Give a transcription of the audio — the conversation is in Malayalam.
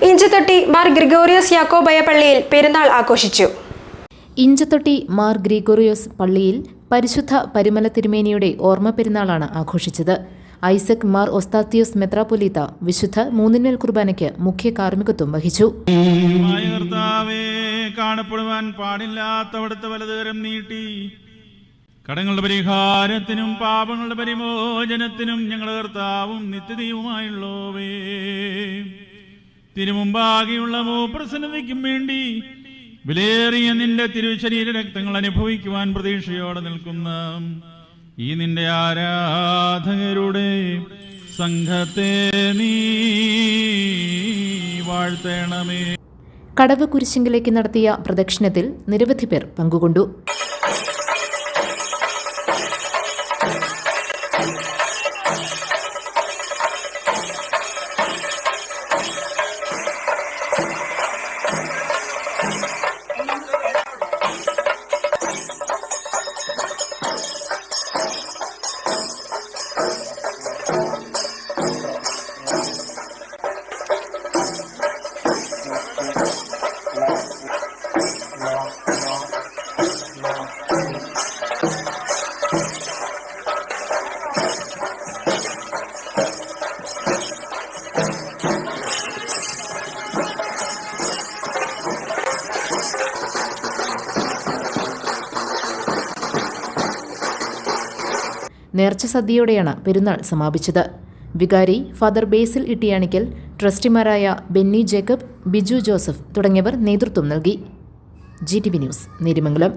ഇഞ്ചത്തൊട്ടി മാർ ഗ്രിഗോറിയോസ് യാക്കോബായ പള്ളിയിൽ പെരുന്നാൾ ആഘോഷിച്ചു. ഇഞ്ചത്തൊട്ടി മാർ ഗ്രിഗോറിയോസ് പള്ളിയിൽ പരിശുദ്ധ പരിമല തിരുമേനിയുടെ ഓർമ്മ പെരുന്നാളാണ് ആഘോഷിച്ചത്. ഐസക് മാർ ഒസ്താത്തിയോസ് മെത്രാപ്പൊലീത്ത വിശുദ്ധ മൂന്നിന്മേൽ കുർബാനയ്ക്ക് മുഖ്യ കാർമ്മികത്വം വഹിച്ചു. കാണപ്പെടുവാൻ പാടില്ലാത്തവിടുത്തെ വലതുകരം നീട്ടി കടങ്ങളുടെ പരിഹാരത്തിനും പാപങ്ങളുടെ പരിമോചനത്തിനും ഞങ്ങളുടെ കർത്താവും നിത്യദൈവമായുള്ളവേ, തിരുമുമ്പാകെയുള്ള പ്രസന്നതയ്ക്കും വേണ്ടി വിലയേറിയ നിന്റെ തിരുശരീര രക്തങ്ങൾ അനുഭവിക്കുവാൻ പ്രതീക്ഷയോടെ നിൽക്കുന്ന ഈ നിന്റെ ആരാധകരുടെ സംഘത്തെ നീ വാഴ്ത്തണമേ. കടവ് കുരിശിങ്കിലേക്ക് നടത്തിയ പ്രദക്ഷിണത്തിൽ നിരവധി പേർ പങ്കുകൊണ്ടു. നേർച്ച സദ്യയോടെയാണ് പെരുന്നാൾ സമാപിച്ചത്. വികാരി ഫാദർ ബേസിൽ ഇട്ടിയാണിക്കൽ, ട്രസ്റ്റിമാരായ ബെന്നി ജേക്കബ്, ബിജു ജോസഫ് തുടങ്ങിയവർ നേതൃത്വം നൽകി. GTV news, Nerimangalam.